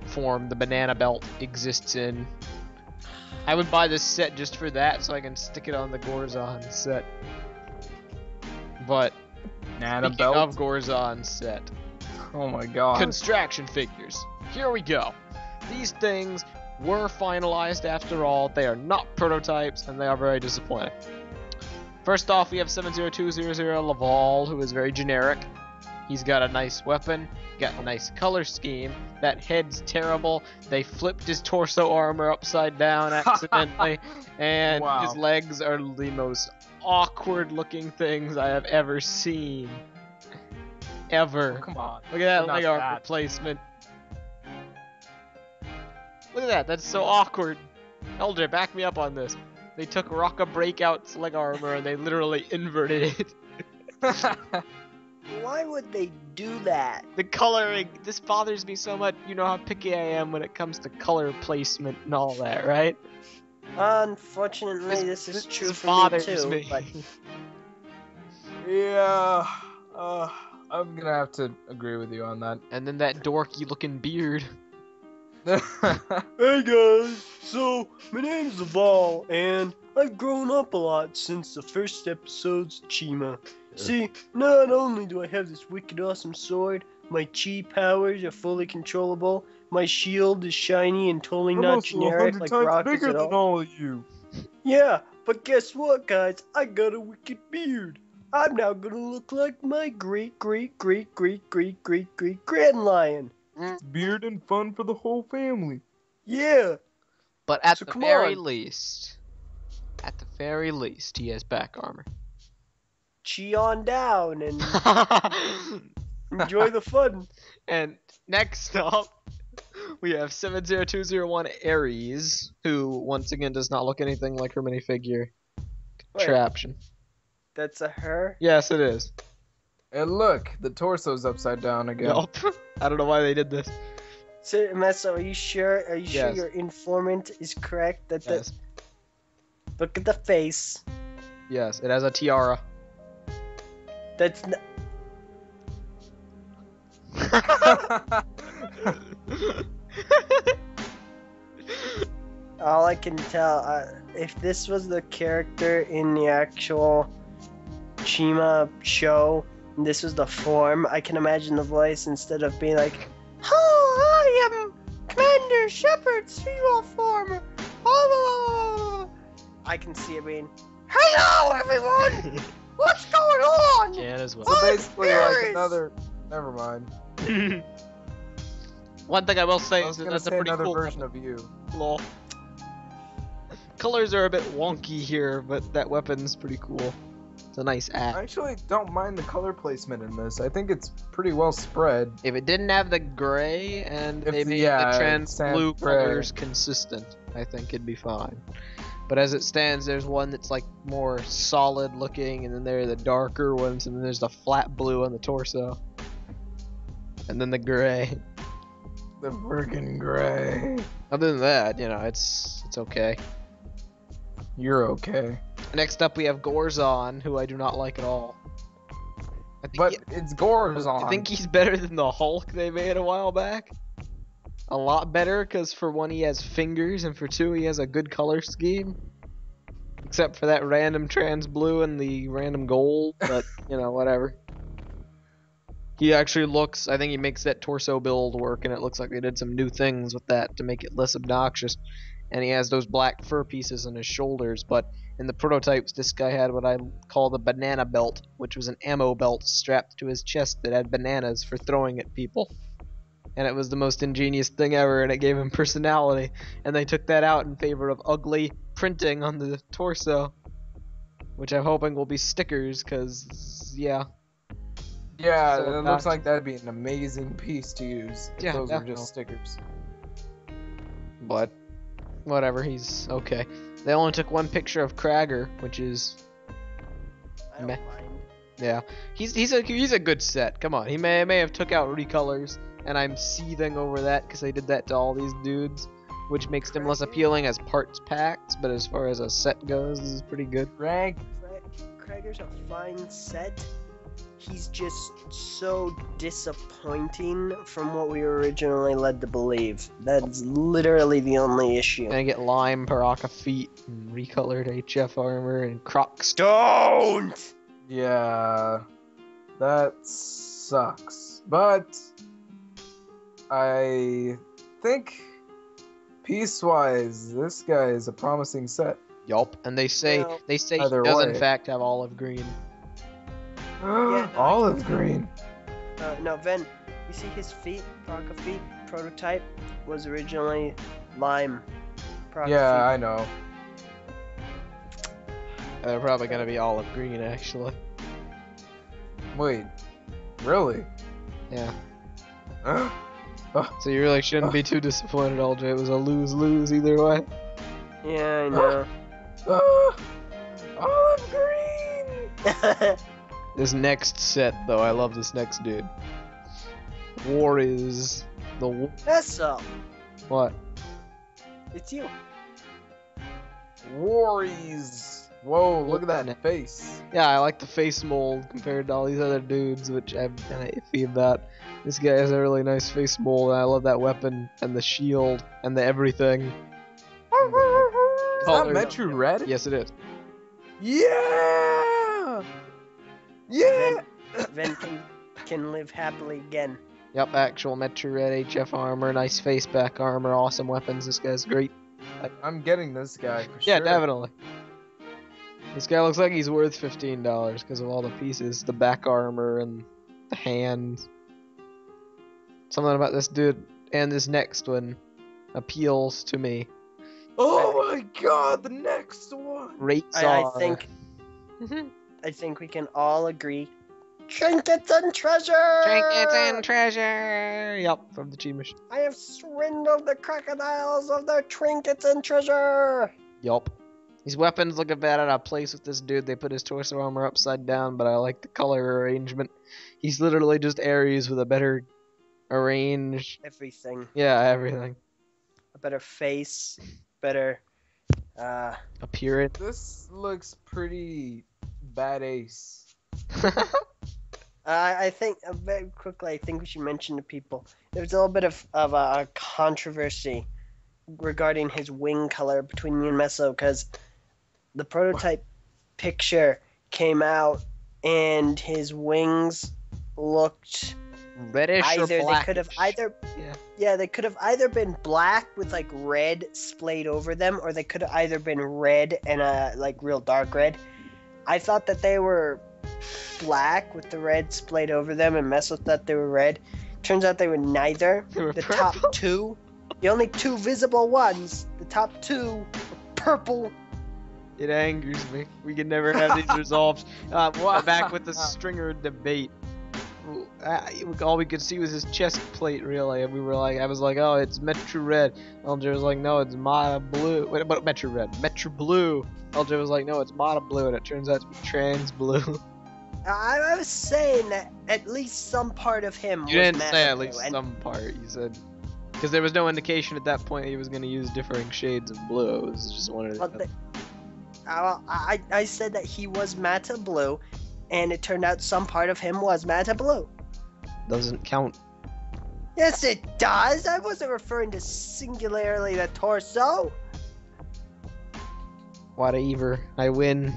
form the banana belt exists in. I would buy this set just for that, so I can stick it on the Gorzon set. But Nana speaking belt. of Gorzon set, Oh my god. construction figures. Here we go. These things were finalized after all. They are not prototypes, and they are very disappointing. First off, we have 70200 Laval, who is very generic. He's got a nice weapon, got a nice color scheme. That head's terrible. They flipped his torso armor upside down accidentally, and Wow. his legs are the most awkward looking things I have ever seen. Ever. Come on. Look at that Not leg armor that. placement. Look at that, that's so awkward. Elder, back me up on this. They took Rocka Breakout's leg armor and they literally inverted it. Why would they do that? The coloring, this bothers me so much. You know how picky I am when it comes to color placement and all that, right? Unfortunately, this is true for me bothers too. me. But Yeah. I'm gonna have to agree with you on that. And then that dorky looking beard. hey guys, so my name's Laval, and I've grown up a lot since the first episode's Chima. See, not only do I have this wicked awesome sword, my chi powers are fully controllable, my shield is shiny and totally not generic like rockets at all. all of you. Yeah, but guess what, guys? I got a wicked beard. I'm now gonna look like my great grandlion. Beard and fun for the whole family. Yeah. But at So the come very on. least, he has back armor. Chi on down and enjoy the fun. And next up, we have 70201 Ares, who once again does not look anything like her minifigure Wait. contraption. That's a her? Yes, it is. And look, the torso's upside down again. Yup. I don't know why they did this. So, Messa, are you sure? Are you sure Yes. your informant is correct? That the Yes. look at the face. Yes, it has a tiara. That's n- all I can tell. If this was the character in the actual Chima show, and this was the form, I can imagine the voice instead of being like, I am Commander Shepard's female form. I can see it being, hello, everyone! What's going on? Can as well. So basically, like Furious. another. Never mind. One thing I will say I is was that gonna that's a say pretty another cool version of you. Lol. Colors are a bit wonky here, but that weapon's pretty cool. It's a nice I act. actually don't mind the color placement in this. I think it's pretty well spread. If it didn't have the gray and If they the- made yeah, the trans sand blue gray. colors consistent, I think it'd be fine. But as it stands, there's one that's like more solid looking, and then there are the darker ones, and then there's the flat blue on the torso. And then the gray. The friggin' gray. Other than that, you know, it's okay. You're okay. Next up, we have Gorzon, who I do not like at all. I think But it's Gorzon. I think he's better than the Hulk they made a while back. A lot better, because for one, he has fingers, and for two, he has a good color scheme. Except for that random trans blue and the random gold, but, you know, whatever. He actually looks, I think he makes that torso build work, and it looks like they did some new things with that to make it less obnoxious. And he has those black fur pieces on his shoulders, but in the prototypes, this guy had what I call the banana belt, which was an ammo belt strapped to his chest that had bananas for throwing at people. And it was the most ingenious thing ever, and it gave him personality. And they took that out in favor of ugly printing on the torso, which I'm hoping will be stickers, because, yeah. Yeah, So it that's- looks like that'd be an amazing piece to use if Yeah, those were definitely. just stickers. But, whatever, he's okay. They only took one picture of Krager, which is, I don't Meh. mind. yeah. He's a good set. Come on, he may have took out recolors, and I'm seething over that because they did that to all these dudes, which makes them less appealing as parts packs. But as far as a set goes, this is pretty good. Rank. Krager's a fine set. He's just so disappointing from what we were originally led to believe. That's literally the only issue. And I get lime Paraka feet and recolored HF armor and Crocs. Don't! Yeah, that sucks. But I think piece-wise, this guy is a promising set. Yup. And they say Well, he either does way. in fact have olive green. no, Olive green. No, Ven, you see his feet? Paraka feet prototype was originally lime. Paraka Yeah, feet. I know. They're probably gonna be olive green actually. Wait, really? Yeah. Huh? So you really shouldn't be too disappointed, LJ. It was a lose-lose either way. Yeah, I know. Olive green. This next set, though, I love this next dude. War is the That's up. what? It's you. Worries. Whoa, look at that face. Yeah, I like the face mold compared to all these other dudes, which I'm kind of iffy about. This guy has a really nice face mold, and I love that weapon and the shield and the everything. Is that Colors- Metru Red? Yes, it is. Yeah! Yeah! Ven can live happily again. Yep, actual Metro Red HF armor, nice face back armor, awesome weapons. This guy's great. I'm getting this guy for Yeah, sure. definitely. This guy looks like he's worth $15 because of all the pieces, the back armor and the hands. Something about this dude and this next one appeals to me. Oh my god, the next one! Rates I are. I think we can all agree. Trinkets and treasure! Trinkets and treasure! Yup, from the Chima. I have swindled the crocodiles of their trinkets and treasure! Yup. These weapons look a bit out of place with this dude. They put his torso armor upside down, but I like the color arrangement. He's literally just Ares with a better arranged. Everything. Yeah, everything. A better face. Better. Appearance. This looks pretty bad ace. I think, very quickly, I think we should mention to people, there's a little bit of a controversy regarding his wing color between me and Meso, because the prototype picture came out and his wings looked reddish or Either black. they could have either they could have either been black with like red splayed over them, or they could have either been red and like real dark red. I thought that they were black with the red splayed over them, and Messel thought they were red. Turns out they were neither. They were the purple. top two, the only two visible ones, the top two were purple. It angers me. We can never have these resolved. Back with the Stringer debate. All we could see was his chest plate, really, and I was like, oh, it's Metro Red. LJ was like, no, it's Mata Blue. Wait, but Metro Red, Metro Blue. LJ was like, no, it's Mata Blue, and it turns out to be Trans Blue. I was saying that at least some part of him You was didn't Mata say at Blue, least and some part. You said because there was no indication at that point he was going to use differing shades of blue. It was just one of the. But I said that he was Mata Blue, and it turned out some part of him was Mata Blue. Doesn't count. Yes, it does. I wasn't referring to singularly the torso. Whatever. I win.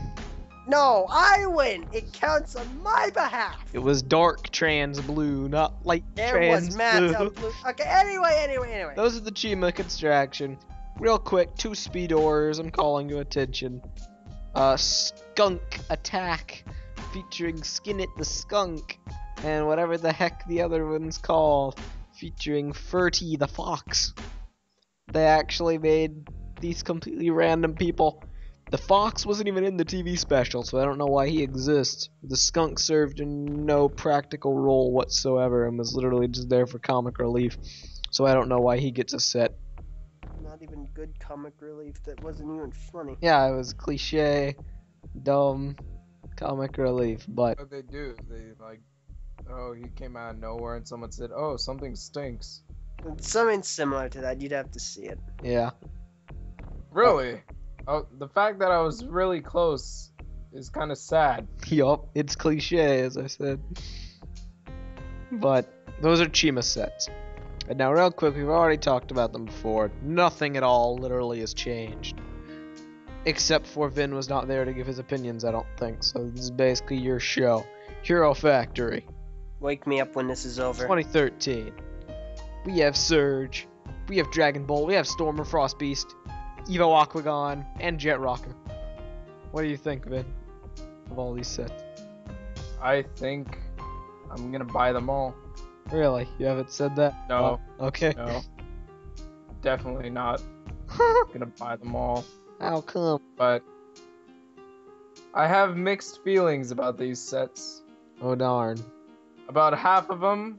No, I win. It counts on my behalf. It was dark trans blue, not light There trans was Mata blue. Blue. Okay, anyway. Those are the Chima construction. Real quick, 2 speed orders. I'm calling your attention. Skunk Attack, featuring Skin It the Skunk, and whatever the heck the other one's called, featuring Ferty the Fox. They actually made these completely random people. The fox wasn't even in the TV special, so I don't know why he exists. The skunk served no practical role whatsoever and was literally just there for comic relief, so I don't know why he gets a set. Not even good comic relief. That wasn't even funny. Yeah, it was cliche, dumb, comic relief, but What they do? They like, oh, he came out of nowhere and someone said, oh, something stinks. It's something similar to that. You'd have to see it. yeah. Really? Oh, the fact that I was really close is kind of sad. Yup, it's cliche, as I said. But those are Chima sets. And now, real quick, we've already talked about them before. Nothing at all literally has changed. Except for Vin was not there to give his opinions, I don't think. So this is basically your show. Hero Factory, Wake me up when this is over. 2013. We have Surge. We have Dragon Ball. We have Stormer, Frost Beast, Evo Aquagon, and Jet Rocker. What do you think, Vin, of all these sets? I think I'm gonna buy them all. Really? You haven't said that? No. Oh, okay. No. Definitely not gonna buy them all. How come? But I have mixed feelings about these sets. Oh darn. About half of them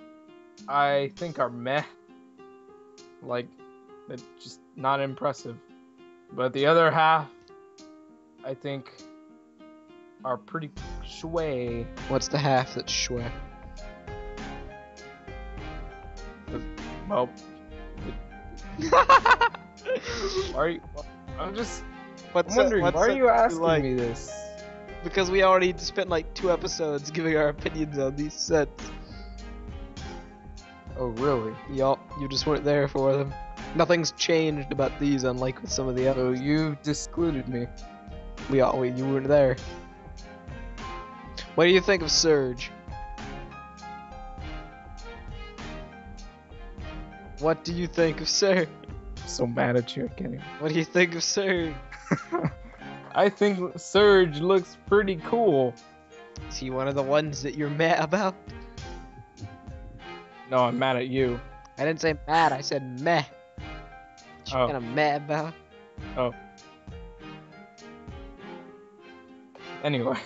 I think are meh. Like, they're just not impressive. But the other half, I think, are pretty shway. What's the half that's shwe? Well, why are you? I'm wondering, why are you asking me this? Because we already spent like 2 episodes giving our opinions on these sets. Oh, really? Yup, you just weren't there for them. Nothing's changed about these, unlike with some of the So others. you discluded me. You weren't there. What do you think of Surge? What do you think of Surge? I'm so mad at you, Kenny. What do you think of Surge? I think Surge looks pretty cool. Is he one of the ones that you're mad about? No, I'm mad at you. I didn't say mad, I said meh. What you Oh. kinda mad about? Oh. Anyway.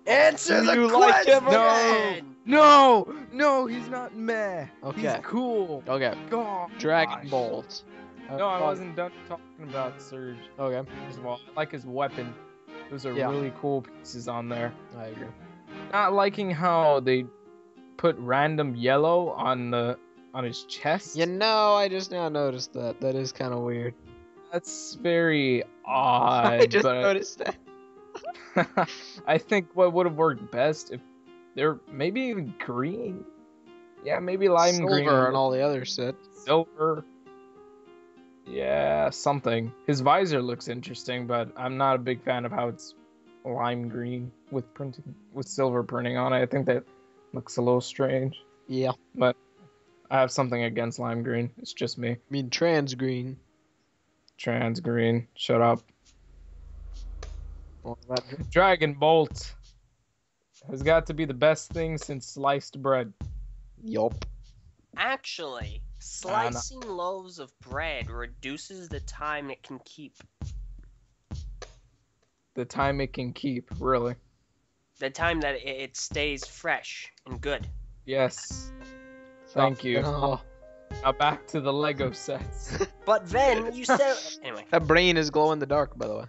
Answer Do the you like him? question! No, he's not meh. Okay. He's cool. Okay. Gosh. Dragon Balls. No, I wasn't done talking about Surge. Okay. As well. I like his weapon. Those are Yeah. really cool pieces on there. I agree. Not liking how they put random yellow on his chest. You know, I just now noticed that. That is kind of weird. That's very odd. I just but noticed that. I think what would have worked best if they're maybe even green. Yeah, maybe lime Silver green and all the other sets. silver. Yeah, something. His visor looks interesting, but I'm not a big fan of how it's lime green with silver printing on it. I think that looks a little strange. Yeah. But I have something against lime green. It's just me. I mean trans green. Trans green. Shut up. Well, that- Dragon Bolt has got to be the best thing since sliced bread. Yup. Actually, slicing loaves of bread reduces the time it can keep. The time it can keep, really. The time that it stays fresh and good. Yes. Thank you. Oh, Now back to the Lego sets. But then you said anyway. that brain is glow in the dark, by the way.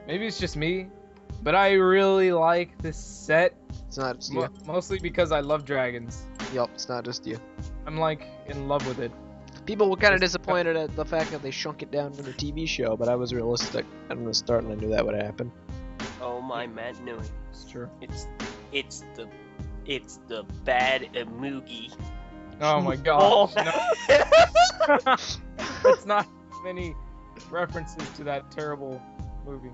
Maybe it's just me, but I really like this set. It's not just you. Mostly because I love dragons. Yup, it's not just you. I'm like in love with it. People were kind of disappointed at the fact that they shrunk it down from the TV show, but I was realistic from the start and I knew that would happen. Oh my man, no. It's true. It's the bad Moogie. Oh my god. No. It's not many references to that terrible movie.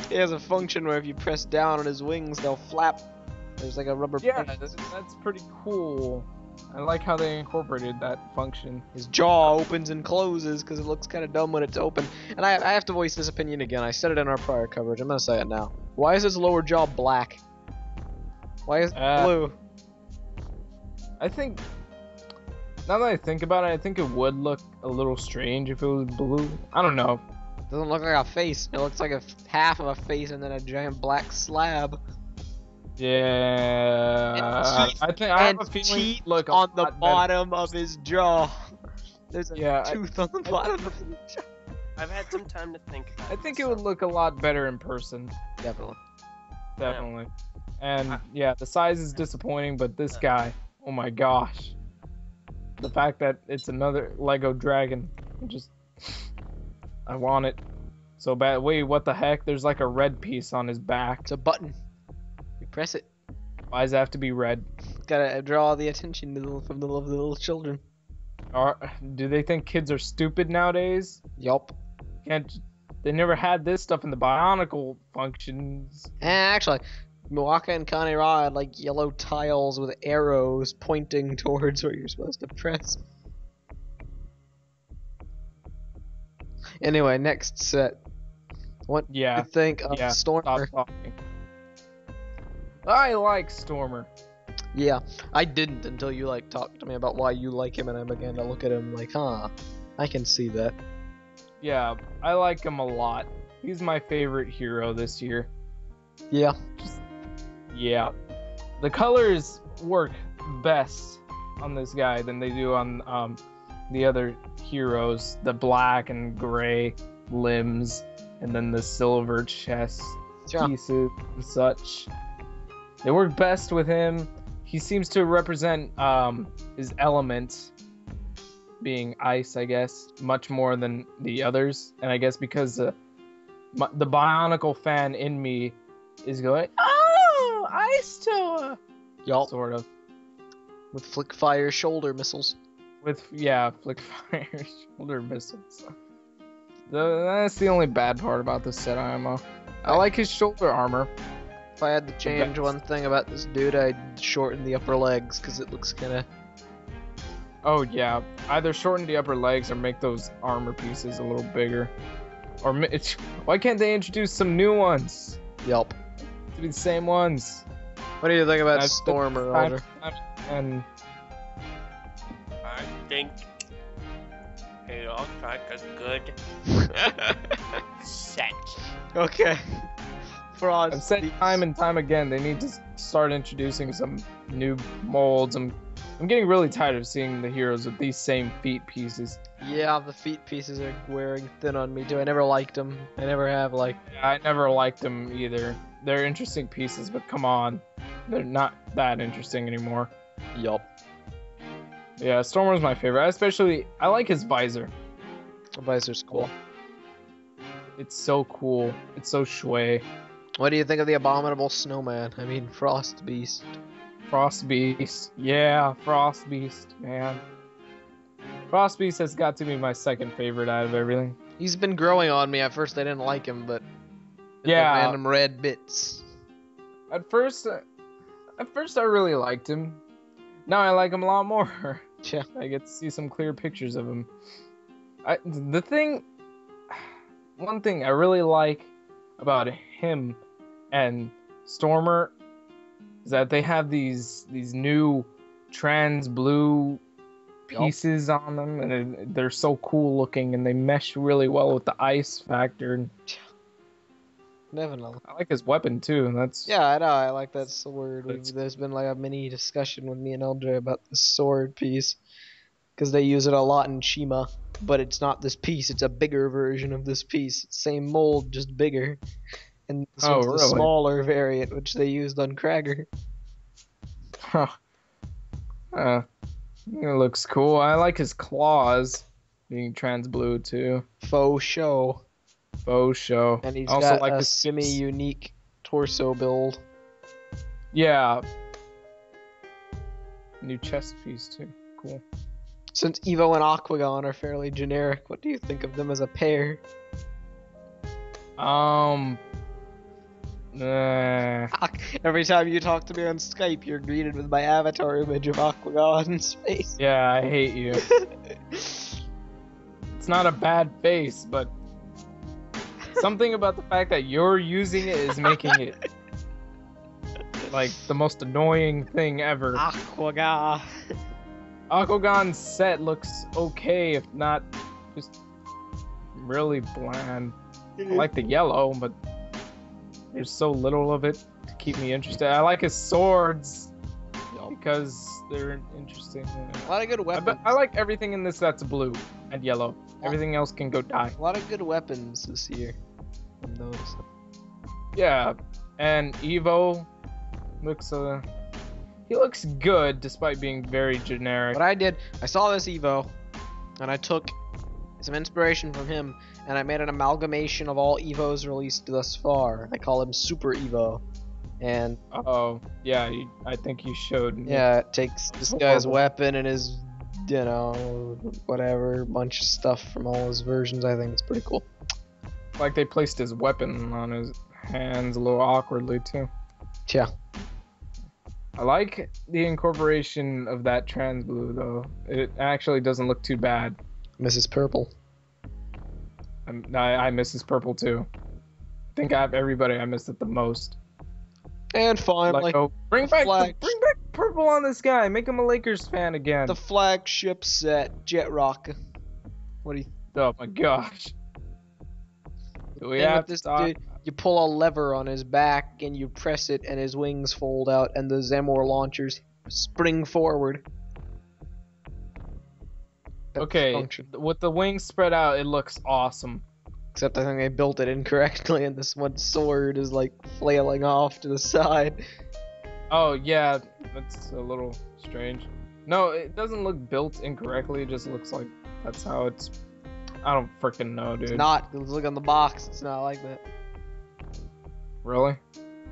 He has a function where if you press down on his wings, they'll flap. There's like a rubber Yeah, band. that's pretty cool. I like how they incorporated that function. His jaw opens and closes because it looks kind of dumb when it's open. And I have to voice this opinion again. I said it in our prior coverage. I'm going to say it now. Why is his lower jaw black? Why is it blue? I think, now that I think about it, I think it would look a little strange if it was blue. I don't know. It doesn't look like a face. It looks like a half of a face and then a giant black slab. Yeah, Teeth, I think I have and a feeling teeth look a on the lot better. bottom of his jaw. There's a Yeah, tooth on the bottom of his jaw. I've had some time to think about I think it would look a lot better in person, Definitely. definitely. And yeah, the size is disappointing, but this guy, oh my gosh, the fact that it's another Lego dragon, I want it so bad. Wait, what the heck? There's like a red piece on his back. It's a button. You press it. Why does it have to be red? Gotta draw the attention from the little children. Do they think kids are stupid nowadays? Yup. They never had this stuff in the Bionicle functions. Actually, Milwaukee and Kaneraw had like yellow tiles with arrows pointing towards where you're supposed to press. Anyway, next set. What do you think of Stormer? Stop talking. I like Stormer. Yeah, I didn't until you like talked to me about why you like him, and I began to look at him like, huh, I can see that. Yeah, I like him a lot. He's my favorite hero this year. Yeah. Yeah. The colors work best on this guy than they do on the other heroes. The black and gray limbs, and then the silver chest pieces and such. They work best with him. He seems to represent his element, being ice, I guess, much more than the others. And I guess because the Bionicle fan in me is going, oh, Ice Toa! Yup. Sort of. With flick fire shoulder missiles. With, yeah, flick fire shoulder missiles. That's the only bad part about this set IMO. I like his shoulder armor. If I had to change one thing about this dude, I'd shorten the upper legs, because it looks kind of... Oh yeah, either shorten the upper legs or make those armor pieces a little bigger. Or why can't they introduce some new ones? Yup. To be the same ones. What do you think about Stormer, Roger? And I think it looks like a good set. Okay. Frost. I've said time and time again, they need to start introducing some new molds. I'm getting really tired of seeing the heroes with these same feet pieces. Yeah, the feet pieces are wearing thin on me too. I never liked them. I never have, like... Yeah, I never liked them either. They're interesting pieces, but come on. They're not that interesting anymore. Yup. Yeah, Stormer's my favorite. I like his visor. The visor's cool. It's so cool. It's so shui. What do you think of the abominable snowman? I mean, Frost Beast. Frost Beast. Yeah, Frost Beast, man. Frost Beast has got to be my second favorite out of everything. He's been growing on me. At first I didn't like him, but... Yeah. Random red bits. At first, At first I really liked him. Now I like him a lot more. Yeah. I get to see some clear pictures of him. One thing I really like about him and Stormer is that they have these new trans blue pieces on them, and they're so cool looking, and they mesh really well with the ice factor. Definitely. I like his weapon too. Yeah, I know. I like that sword. There's been like a mini discussion with me and LJ about the sword piece because they use it a lot in Chima, but it's not this piece. It's a bigger version of this piece. Same mold, just bigger. And this one's the smaller variant, which they used on Kragger. Huh. It looks cool. I like his claws being trans blue too. Faux show. Faux show. And he's also got like a his semi-unique torso build. Yeah. New chest piece too. Cool. Since Evo and Aquagon are fairly generic, what do you think of them as a pair? Every time you talk to me on Skype, you're greeted with my avatar image of Aquagon in space. Yeah, I hate you. It's not a bad face, but something about the fact that you're using it is making it like the most annoying thing ever. Aquagon. Aquagon's set looks okay, if not just really bland. I like the yellow, but there's so little of it to keep me interested. I like his swords because they're interesting. A lot of good weapons. I like everything in this that's blue and yellow. Everything else can go die. A lot of good weapons this year from those. Yeah, and Evo looks he looks good despite being very generic. What I did, I saw this Evo, and I took some inspiration from him, and I made an amalgamation of all Evos released thus far. I call him Super Evo. And oh, yeah, I think you showed me. Yeah, it takes this guy's weapon and his, you know, whatever, bunch of stuff from all his versions. I think it's pretty cool. Like they placed his weapon on his hands a little awkwardly too. Yeah. I like the incorporation of that trans blue though. It actually doesn't look too bad. Mrs. Purple. I miss his purple too. I think I have everybody I miss it the most. And finally, like, oh, bring back purple on this guy. Make him a Lakers fan again. The flagship set, Jet Rock. What do you? Oh my gosh. Do we have this dude? You pull a lever on his back and you press it, and his wings fold out, and the Zemor launchers spring forward. Okay, with the wings spread out, it looks awesome. Except I think they built it incorrectly, and this one sword is like flailing off to the side. Oh yeah, that's a little strange. No, it doesn't look built incorrectly. It just looks like that's how it's. I don't freaking know, dude. It's not. Look on the box. It's not like that. Really?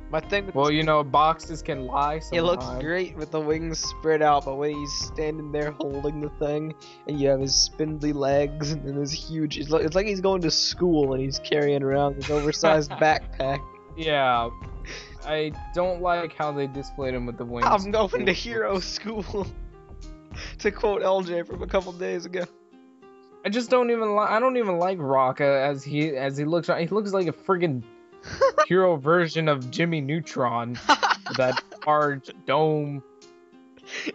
My thing with well, you know, boxes can lie sometimes. It looks great with the wings spread out, but when he's standing there holding the thing, and you have his spindly legs and then this huge... It's like he's going to school and he's carrying around this oversized backpack. Yeah. I don't like how they displayed him with the wings. I'm going to hero school. To quote LJ from a couple days ago. I just don't even like... I don't even like Rocka as he looks. He looks like a friggin' hero version of Jimmy Neutron. With that large dome.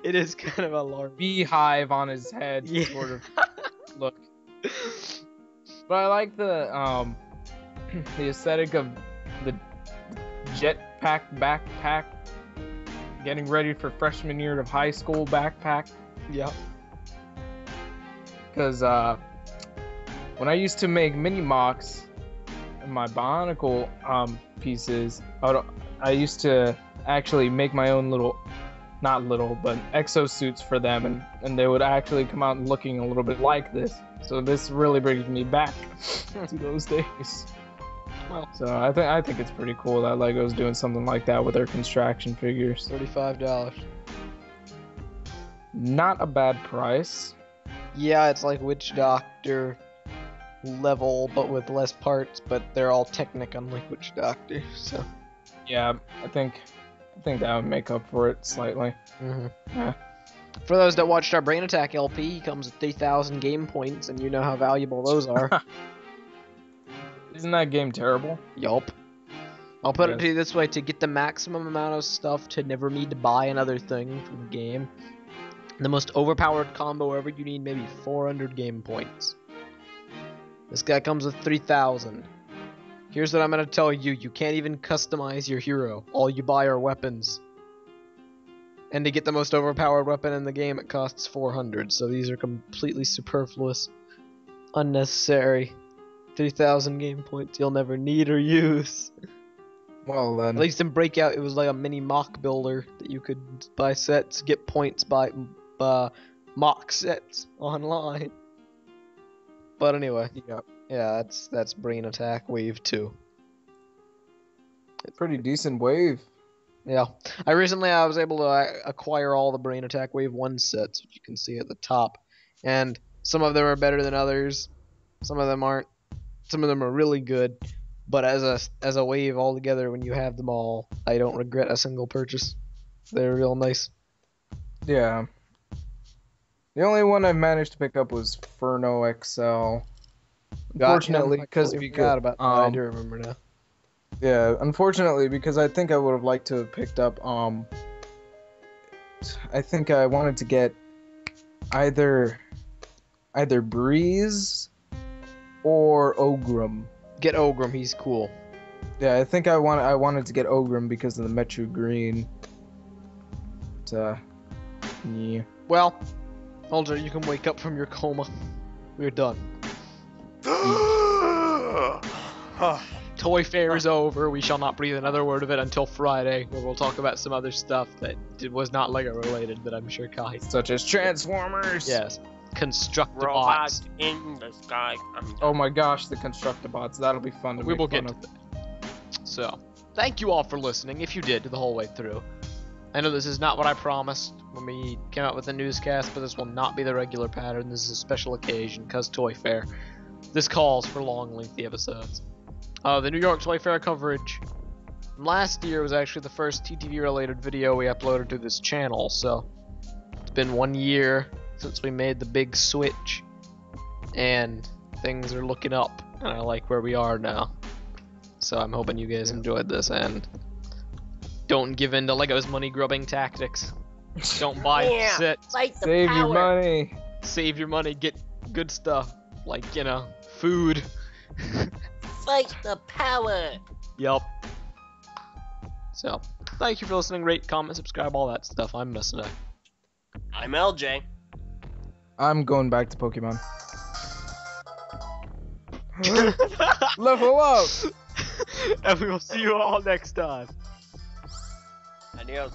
It is kind of a large beehive on his head, sort of look. But I like the aesthetic of the jetpack backpack, getting ready for freshman year of high school backpack. Yeah. Because when I used to make mini mocks in my Bionicle pieces, I used to actually make my own little, not little, but exosuits for them, and they would actually come out looking a little bit like this. So this really brings me back to those days. Well, so I think it's pretty cool that Lego's doing something like that with their construction figures. $35. Not a bad price. Yeah, it's like Witch Doctor level, but with less parts, but they're all Technic unlike Witch Doctor, so. Yeah, I think I think that would make up for it slightly. Yeah. For those that watched our Brain Attack LP, he comes with 3,000 game points, and you know how valuable those are. Isn't that game terrible? Yup. I'll put it to you this way: to get the maximum amount of stuff, to never need to buy another thing from the game, the most overpowered combo ever, you need maybe 400 game points. This guy comes with 3,000. Here's what I'm gonna tell you: you can't even customize your hero. All you buy are weapons. And to get the most overpowered weapon in the game, it costs 400. So these are completely superfluous, unnecessary. 3,000 game points you'll never need or use. Well then. At least in Breakout, it was like a mini mock builder that you could buy sets, get points by mock sets online. But anyway, yeah, that's Brain Attack Wave 2. Pretty decent wave. Yeah, I was able to acquire all the Brain Attack Wave 1 sets, which you can see at the top, and some of them are better than others, some of them aren't, some of them are really good, but as a wave altogether, when you have them all, I don't regret a single purchase. They're real nice. Yeah. The only one I managed to pick up was Furno XL. Unfortunately, because about that. I do remember now. Yeah, unfortunately, because I think I would have liked to have picked up, I think I wanted to get either Breeze or Ogrim. Get Ogrim, he's cool. Yeah, I think I wanted to get Ogrim because of the Metro Green. But, yeah. Well, Ultra, you can wake up from your coma. We're done. Toy Fair is over. We shall not breathe another word of it until Friday, where we'll talk about some other stuff that was not Lego related, that I'm sure Kai. Such as Transformers. Yes. Constructibots. Robots in the sky. Oh my gosh, the Constructibots. That'll be fun to We make will fun get of. to that. So, thank you all for listening, if you did, the whole way through. I know this is not what I promised when we came out with the newscast, but this will not be the regular pattern. This is a special occasion, because Toy Fair. This calls for long, lengthy episodes. The New York Toy Fair coverage from last year was actually the first TTV related video we uploaded to this channel, so it's been 1 year since we made the big switch, and things are looking up, and I like where we are now. So I'm hoping you guys enjoyed this, and don't give in to Lego's money grubbing tactics. Don't buy sets. Save your money. Save your money, get good stuff, like, food. Fight the power. Yup. So, thank you for listening, rate, comment, subscribe, all that stuff. I'm Messina. I'm LJ. I'm going back to Pokemon. Level up! And we will see you all next time. Adios.